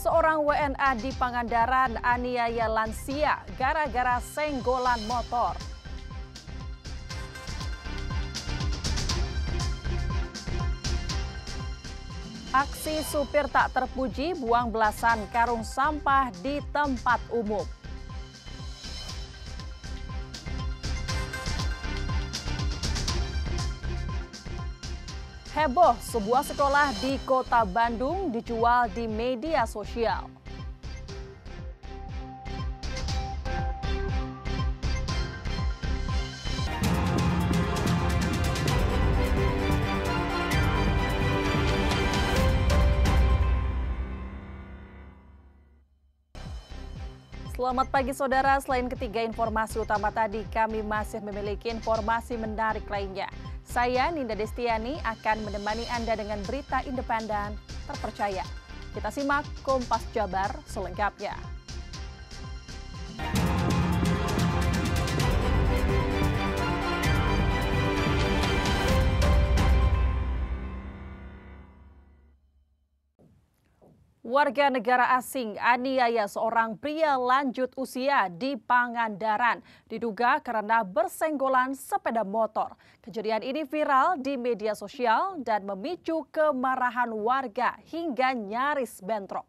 Seorang WNA di Pangandaran aniaya lansia gara-gara senggolan motor. Aksi supir tak terpuji buang belasan karung sampah di tempat umum. Heboh, sebuah sekolah di Kota Bandung dijual di media sosial. Selamat pagi saudara, selain ketiga informasi utama tadi, kami masih memiliki informasi menarik lainnya. Saya Ninda Destiani akan menemani Anda dengan berita independen terpercaya. Kita simak Kompas Jabar selengkapnya. Warga negara asing aniaya seorang pria lanjut usia di Pangandaran, diduga karena bersenggolan sepeda motor. Kejadian ini viral di media sosial dan memicu kemarahan warga hingga nyaris bentrok.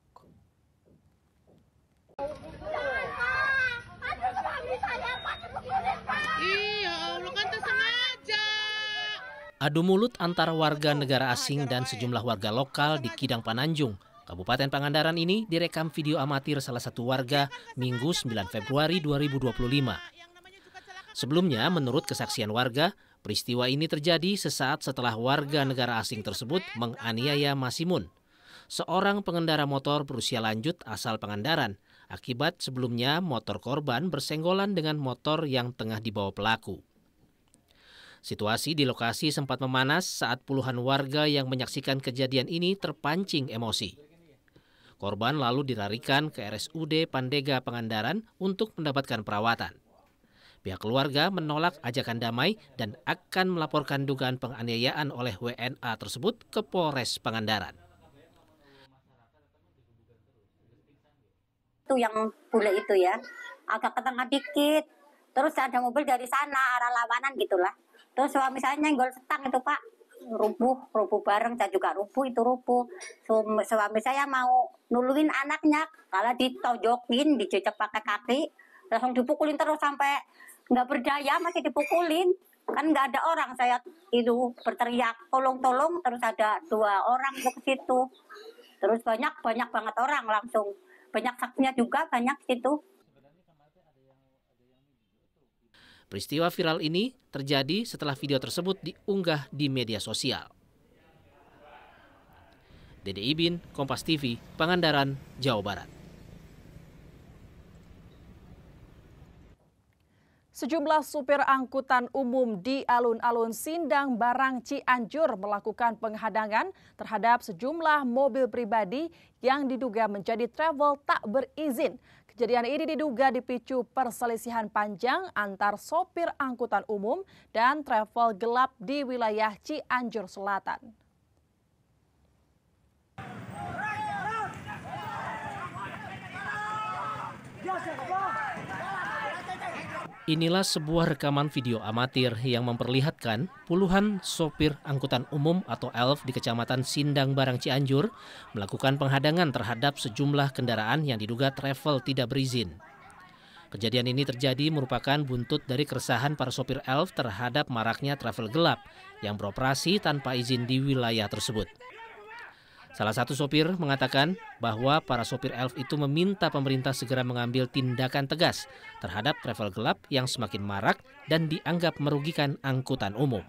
Adu mulut antara warga negara asing dan sejumlah warga lokal di Kidang Pananjung, Kabupaten Pangandaran ini direkam video amatir salah satu warga Minggu 9 Februari 2025. Sebelumnya, menurut kesaksian warga, peristiwa ini terjadi sesaat setelah warga negara asing tersebut menganiaya Masimun, seorang pengendara motor berusia lanjut asal Pangandaran, akibat sebelumnya motor korban bersenggolan dengan motor yang tengah dibawa pelaku. Situasi di lokasi sempat memanas saat puluhan warga yang menyaksikan kejadian ini terpancing emosi. Korban lalu dilarikan ke RSUD Pandega Pangandaran untuk mendapatkan perawatan. Pihak keluarga menolak ajakan damai dan akan melaporkan dugaan penganiayaan oleh WNA tersebut ke Polres Pangandaran. Itu yang bule itu ya, agak ke tengah dikit. Terus ada mobil dari sana, arah lawanan gitulah. Terus suami saya nyenggol setang itu Pak, rubuh bareng, saya juga rubuh. Suami saya mau nulungin anaknya, kalau ditojokin, dijejek pakai kaki, langsung dipukulin terus sampai nggak berdaya, masih dipukulin. Kan nggak ada orang, saya itu berteriak, tolong, terus ada 2 orang ke situ. Terus banyak banget orang langsung, banyak saksinya juga, banyak situ. Peristiwa viral ini terjadi setelah video tersebut diunggah di media sosial. Dede Ibin, Kompas TV, Pangandaran, Jawa Barat. Sejumlah supir angkutan umum di alun-alun Sindang Barang Cianjur melakukan penghadangan terhadap sejumlah mobil pribadi yang diduga menjadi travel tak berizin. Kejadian ini diduga dipicu perselisihan panjang antar sopir angkutan umum dan travel gelap di wilayah Cianjur Selatan. Inilah sebuah rekaman video amatir yang memperlihatkan puluhan sopir angkutan umum atau ELF di Kecamatan Sindang Barang Cianjur melakukan penghadangan terhadap sejumlah kendaraan yang diduga travel tidak berizin. Kejadian ini terjadi merupakan buntut dari keresahan para sopir ELF terhadap maraknya travel gelap yang beroperasi tanpa izin di wilayah tersebut. Salah satu sopir mengatakan bahwa para sopir ELF itu meminta pemerintah segera mengambil tindakan tegas terhadap travel gelap yang semakin marak dan dianggap merugikan angkutan umum.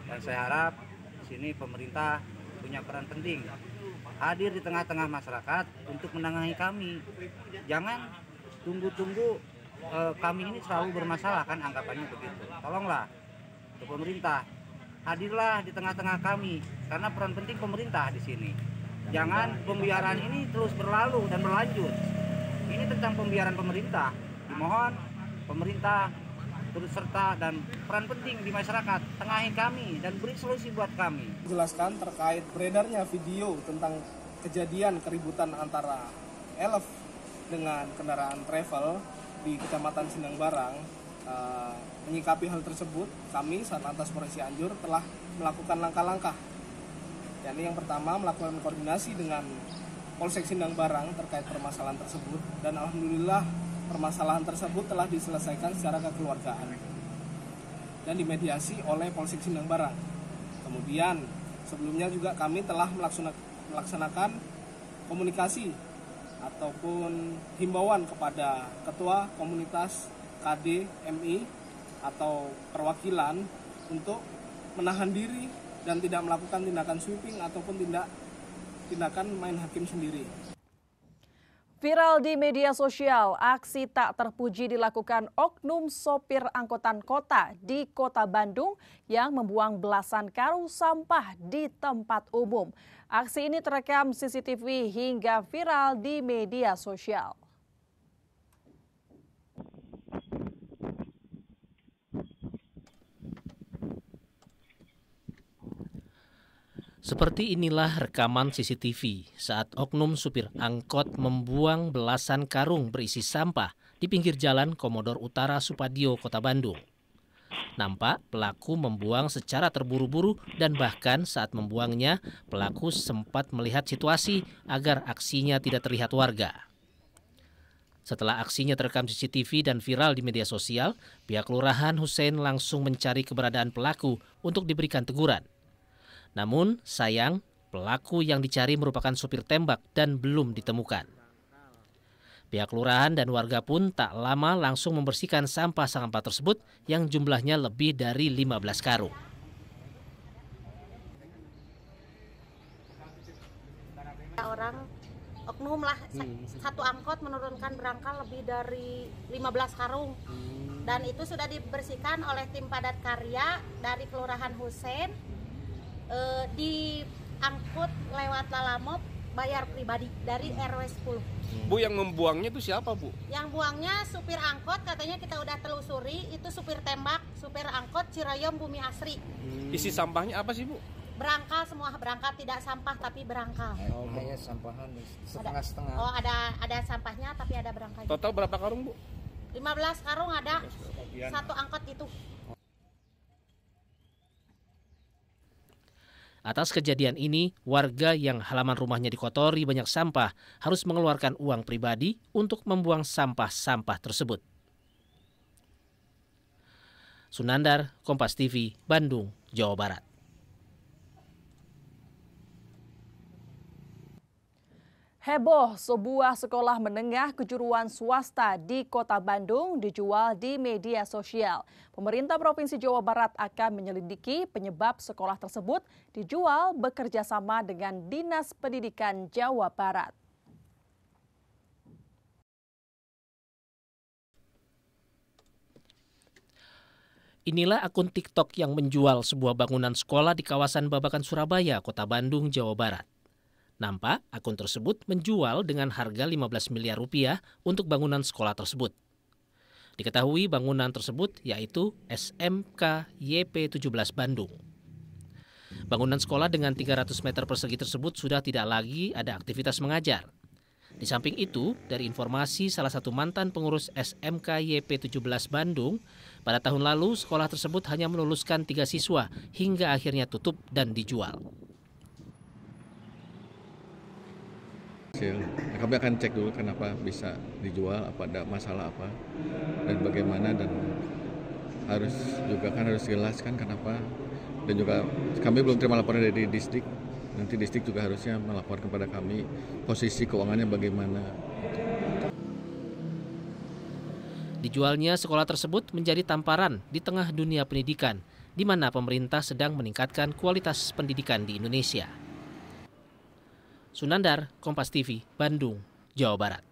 Dan saya harap sini pemerintah punya peran penting, hadir di tengah-tengah masyarakat untuk menangani kami. Jangan tunggu-tunggu kami ini selalu bermasalah, kan anggapannya begitu. Tolonglah untuk pemerintah, hadirlah di tengah-tengah kami karena peran penting pemerintah di sini. Jangan pembiaran ini terus berlalu dan berlanjut. Ini tentang pembiaran pemerintah. Dimohon pemerintah turut serta dan peran penting di masyarakat, tengahi kami dan beri solusi buat kami. Jelaskan terkait beredarnya video tentang kejadian keributan antara elf dengan kendaraan travel di Kecamatan Sindang Barang. Menyikapi hal tersebut, kami Satlantas Polres Cianjur telah melakukan langkah-langkah. Yakni yang pertama, melakukan koordinasi dengan Polsek Sindang Barang terkait permasalahan tersebut, dan alhamdulillah permasalahan tersebut telah diselesaikan secara kekeluargaan dan dimediasi oleh Polsek Sindang Barang. Kemudian sebelumnya juga kami telah melaksanakan komunikasi ataupun himbauan kepada ketua komunitas KD MI atau perwakilan untuk menahan diri dan tidak melakukan tindakan sweeping ataupun tindakan main hakim sendiri. Viral di media sosial, aksi tak terpuji dilakukan oknum sopir angkutan kota di Kota Bandung yang membuang belasan karung sampah di tempat umum. Aksi ini terekam CCTV hingga viral di media sosial. Seperti inilah rekaman CCTV saat oknum supir angkot membuang belasan karung berisi sampah di pinggir jalan Komodor Utara Supadio, Kota Bandung. Nampak pelaku membuang secara terburu-buru dan bahkan saat membuangnya, pelaku sempat melihat situasi agar aksinya tidak terlihat warga. Setelah aksinya terekam CCTV dan viral di media sosial, pihak Kelurahan Hussein langsung mencari keberadaan pelaku untuk diberikan teguran. Namun, sayang, pelaku yang dicari merupakan supir tembak dan belum ditemukan. Pihak kelurahan dan warga pun tak lama langsung membersihkan sampah-sampah tersebut yang jumlahnya lebih dari 15 karung. Orang oknum lah, satu angkot menurunkan berangkal lebih dari 15 karung. Dan itu sudah dibersihkan oleh tim padat karya dari Kelurahan Hussein. Diangkut lewat Lalamop, bayar pribadi dari RW 10. Bu, yang membuangnya itu siapa, Bu? Yang buangnya supir angkot, katanya kita udah telusuri, itu supir tembak, supir angkot Ciroyom Bumi Asri. Isi sampahnya apa sih, Bu? Berangkal semua, berangkal tidak sampah tapi berangkal. Oh, kayak sampahan setengah-setengah. Oh, ada sampahnya tapi ada berangkal. Total berapa karung, Bu? 15 karung ada, satu angkot itu. Atas kejadian ini, warga yang halaman rumahnya dikotori banyak sampah harus mengeluarkan uang pribadi untuk membuang sampah-sampah tersebut. Sunandar, Kompas TV, Bandung, Jawa Barat. Heboh, sebuah sekolah menengah kejuruan swasta di Kota Bandung dijual di media sosial. Pemerintah Provinsi Jawa Barat akan menyelidiki penyebab sekolah tersebut dijual bekerja sama dengan Dinas Pendidikan Jawa Barat. Inilah akun TikTok yang menjual sebuah bangunan sekolah di kawasan Babakan, Surabaya, Kota Bandung, Jawa Barat. Nampak akun tersebut menjual dengan harga 15 miliar rupiah untuk bangunan sekolah tersebut. Diketahui bangunan tersebut yaitu SMK YP17 Bandung. Bangunan sekolah dengan 300 meter persegi tersebut sudah tidak lagi ada aktivitas mengajar. Di samping itu, dari informasi salah satu mantan pengurus SMK YP17 Bandung, pada tahun lalu sekolah tersebut hanya meluluskan 3 siswa hingga akhirnya tutup dan dijual. Kami akan cek dulu kenapa bisa dijual, apa ada masalah apa dan bagaimana, dan harus jelaskan kenapa, dan juga kami belum terima laporan dari distrik. Nanti distrik juga harusnya melapor kepada kami posisi keuangannya bagaimana. Dijualnya sekolah tersebut menjadi tamparan di tengah dunia pendidikan, di mana pemerintah sedang meningkatkan kualitas pendidikan di Indonesia. Sunandar, Kompas TV, Bandung, Jawa Barat.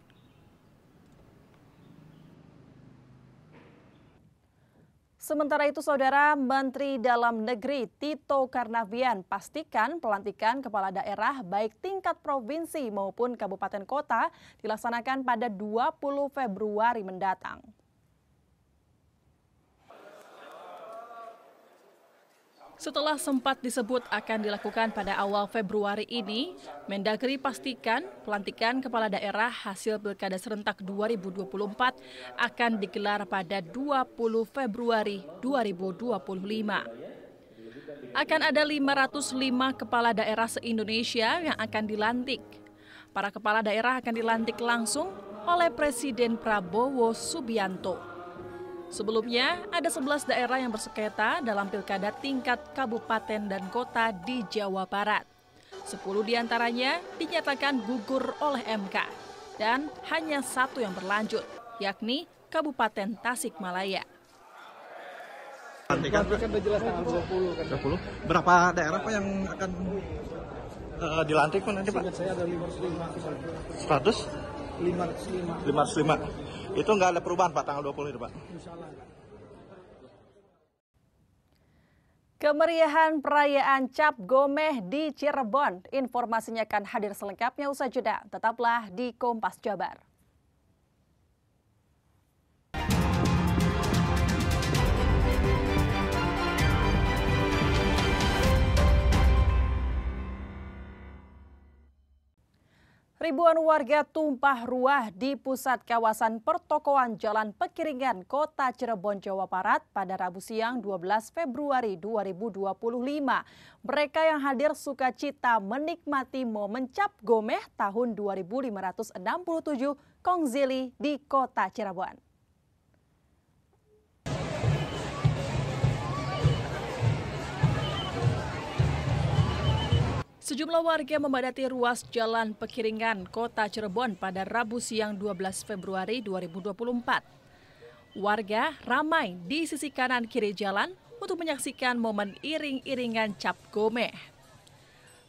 Sementara itu, Saudara, Menteri Dalam Negeri Tito Karnavian pastikan pelantikan kepala daerah baik tingkat provinsi maupun kabupaten kota dilaksanakan pada 20 Februari mendatang. Setelah sempat disebut akan dilakukan pada awal Februari ini, Mendagri pastikan pelantikan kepala daerah hasil Pilkada serentak 2024 akan digelar pada 20 Februari 2025. Akan ada 505 kepala daerah se-Indonesia yang akan dilantik. Para kepala daerah akan dilantik langsung oleh Presiden Prabowo Subianto. Sebelumnya, ada 11 daerah yang bersengketa dalam pilkada tingkat kabupaten dan kota di Jawa Barat. 10 diantaranya dinyatakan gugur oleh MK dan hanya 1 yang berlanjut, yakni Kabupaten Tasikmalaya. Pelantikan udah jelas tanggal 20. Berapa daerah Pak yang akan dilantik Pak nanti Pak? Saya ada 505. 100? 505. Itu nggak ada perubahan Pak tanggal 20 itu Pak? Kemeriahan perayaan Cap Gomeh di Cirebon. Informasinya akan hadir selengkapnya usai jeda. Tetaplah di Kompas Jabar. Ribuan warga tumpah ruah di pusat kawasan pertokoan Jalan Pekiringan, Kota Cirebon, Jawa Barat pada Rabu siang 12 Februari 2025. Mereka yang hadir sukacita menikmati momen Cap Gomeh tahun 2567 Kongzili di Kota Cirebon. Sejumlah warga memadati ruas Jalan Pekiringan, Kota Cirebon pada Rabu siang 12 Februari 2024. Warga ramai di sisi kanan kiri jalan untuk menyaksikan momen iring-iringan Cap Gomeh.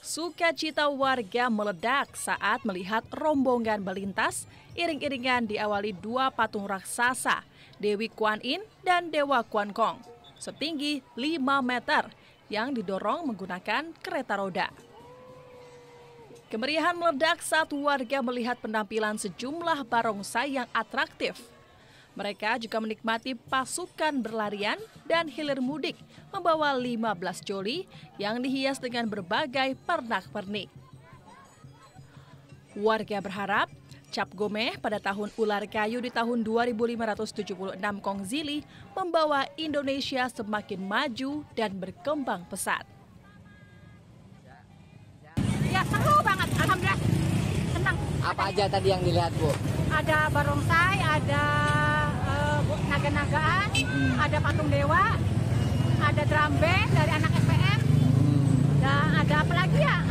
Sukacita warga meledak saat melihat rombongan melintas, iring-iringan diawali 2 patung raksasa, Dewi Kuan Yin dan Dewa Kuan Kong, setinggi 5 meter yang didorong menggunakan kereta roda. Kemeriahan meledak saat warga melihat penampilan sejumlah barongsai yang atraktif. Mereka juga menikmati pasukan berlarian dan hilir mudik membawa 15 joli yang dihias dengan berbagai pernak-pernik. Warga berharap Cap Gomeh pada tahun ular kayu di tahun 2576 Kongzili membawa Indonesia semakin maju dan berkembang pesat. Ya seru banget, alhamdulillah senang. Apa aja tadi yang dilihat Bu? Ada barongsai, ada naga-nagaan, ada patung dewa, ada drum band dari anak SPM, dan ada apa lagi ya?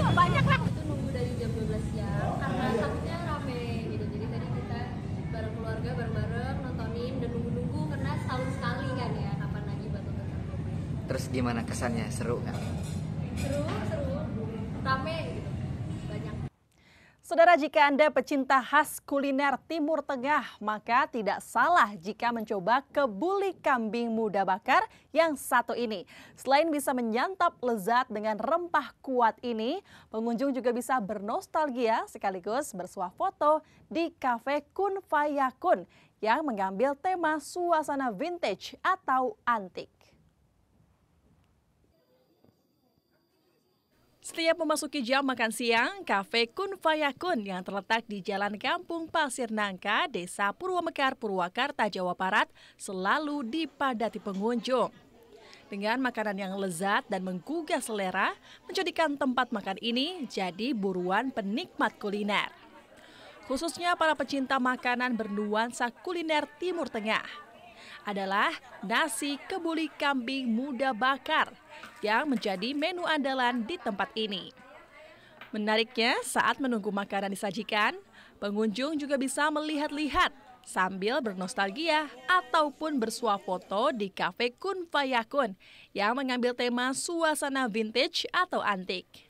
Banyak lah. Itu nunggu dari jam 12 siang karena takutnya rame gitu. Jadi tadi kita bareng keluarga bareng-bareng nontonin dan nunggu-nunggu karena setahun sekali kan ya, kapan lagi Batok Cap Gomeh. Terus gimana kesannya? Seru nggak? Seru, rame gitu, banyak. Saudara, jika Anda pecinta khas kuliner Timur Tengah, maka tidak salah jika mencoba kebuli kambing muda bakar yang satu ini. Selain bisa menyantap lezat dengan rempah kuat ini, pengunjung juga bisa bernostalgia sekaligus bersuah foto di Cafe Kun Fayakun yang mengambil tema suasana vintage atau antik. Setiap memasuki jam makan siang, Cafe Kun Fayakun yang terletak di Jalan Kampung Pasir Nangka, Desa Purwamekar, Purwakarta, Jawa Barat, selalu dipadati pengunjung. Dengan makanan yang lezat dan menggugah selera, menjadikan tempat makan ini jadi buruan penikmat kuliner. Khususnya para pecinta makanan bernuansa kuliner Timur Tengah. Adalah nasi kebuli kambing muda bakar yang menjadi menu andalan di tempat ini. Menariknya, saat menunggu makanan disajikan, pengunjung juga bisa melihat-lihat sambil bernostalgia ataupun bersuah foto di Cafe Kun Fayakun yang mengambil tema suasana vintage atau antik.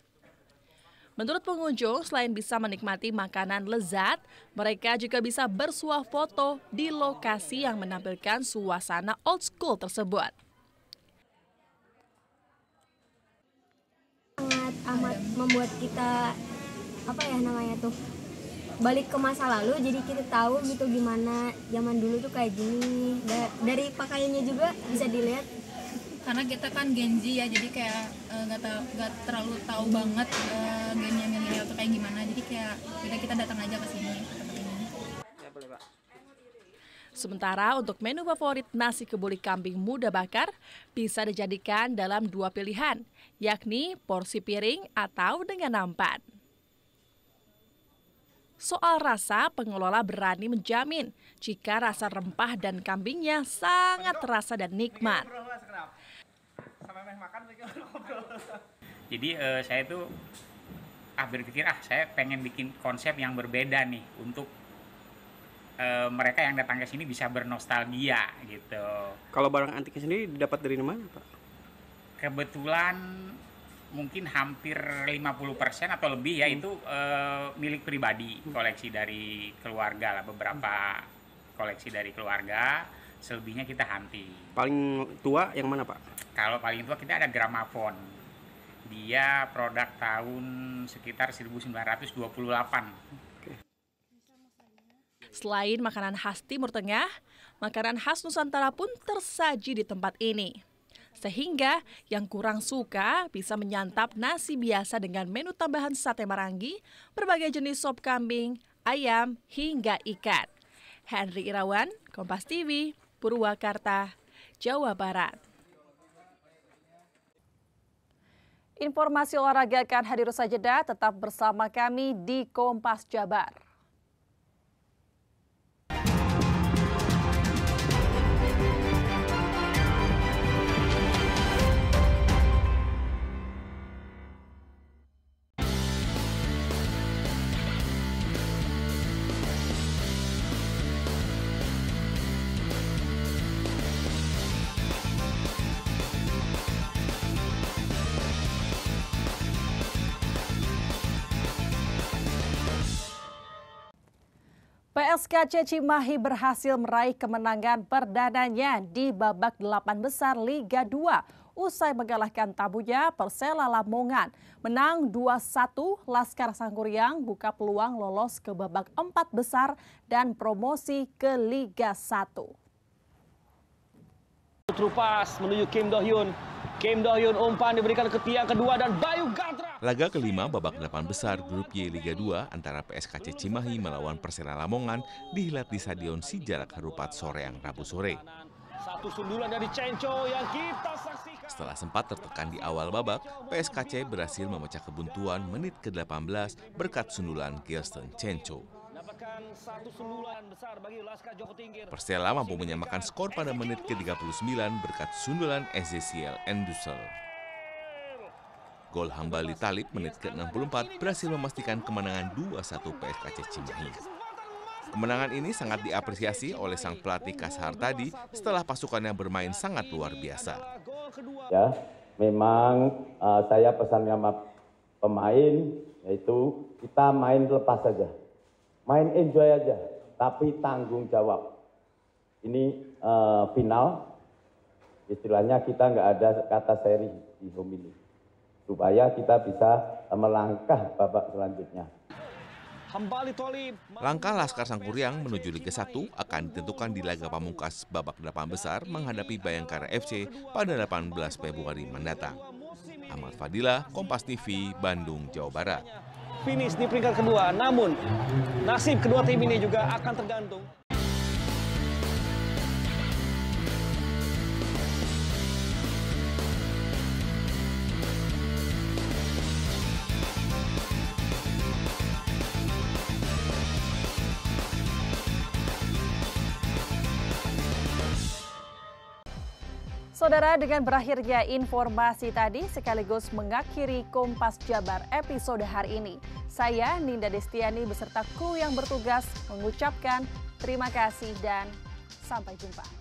Menurut pengunjung, selain bisa menikmati makanan lezat, mereka juga bisa bersuah foto di lokasi yang menampilkan suasana old school tersebut. Sangat amat membuat kita balik ke masa lalu, jadi kita tahu gitu gimana zaman dulu tuh kayak gini. Dari pakaiannya juga bisa dilihat karena kita kan Gen Z ya, jadi kayak nggak terlalu tahu banget gamenya milenial tuh kayak gimana, jadi kayak kita datang aja ke sini. Sementara untuk menu favorit nasi kebuli kambing muda bakar bisa dijadikan dalam 2 pilihan, yakni porsi piring atau dengan nampan. Soal rasa, pengelola berani menjamin jika rasa rempah dan kambingnya sangat terasa dan nikmat. Jadi saya tuh berpikir saya pengen bikin konsep yang berbeda nih untuk mereka yang datang ke sini bisa bernostalgia gitu. Kalau barang antiknya sendiri didapat dari mana, Pak? Kebetulan mungkin hampir 50% atau lebih ya itu milik pribadi, koleksi dari keluarga lah, beberapa koleksi dari keluarga, selebihnya kita hunting. Paling tua yang mana, Pak? Kalau paling tua kita ada gramafon. Dia produk tahun sekitar 1928. Selain makanan khas Timur Tengah, makanan khas Nusantara pun tersaji di tempat ini. Sehingga yang kurang suka bisa menyantap nasi biasa dengan menu tambahan sate marangi, berbagai jenis sop kambing, ayam, hingga ikan. Henry Irawan, Kompas TV, Purwakarta, Jawa Barat. Informasi olahraga akan hadir usai jeda, tetap bersama kami di Kompas Jabar. PSKC Cimahi berhasil meraih kemenangan perdananya di babak 8 besar Liga 2 usai mengalahkan tamunya Persela Lamongan. Menang 2-1, Laskar Sangkuriang buka peluang lolos ke babak 4 besar dan promosi ke Liga 1. Terupas menuju Kim Do-hyun. Kim Do-hyun umpan diberikan ke tiang kedua dan Bayu Gatra. Laga kelima babak 8 besar Grup Y Liga 2 antara PSKC Cimahi melawan Persela Lamongan dihelat di Stadion Sijalak Harupat Soreang Rabu sore. Satu sundulan dari Cenco yang kita saksikan. Setelah sempat tertekan di awal babak, PSKC berhasil memecah kebuntuan menit ke-18 berkat sundulan Kirsten Cenco. Persela mampu menyamakan skor pada menit ke-39 berkat sundulan Ezekiel Endusel. Gol Hambali Talib menit ke-64 berhasil memastikan kemenangan 2-1 PSKC Cimahi. Kemenangan ini sangat diapresiasi oleh sang pelatih Kashar tadi setelah pasukannya bermain sangat luar biasa. Ya, memang saya pesan sama pemain yaitu kita main lepas saja. Main enjoy aja, tapi tanggung jawab. Ini final, istilahnya kita nggak ada kata seri di home ini. Supaya kita bisa melangkah babak selanjutnya. Langkah Laskar Sangkuriang menuju Liga 1 akan ditentukan di laga pamungkas babak 8 besar menghadapi Bayangkara FC pada 18 Februari mendatang. Ahmad Fadilah, Kompas TV, Bandung, Jawa Barat. Finish di peringkat kedua, namun nasib kedua tim ini juga akan tergantung. Saudara, dengan berakhirnya informasi tadi sekaligus mengakhiri Kompas Jabar episode hari ini. Saya Ninda Destiani beserta kru yang bertugas mengucapkan terima kasih dan sampai jumpa.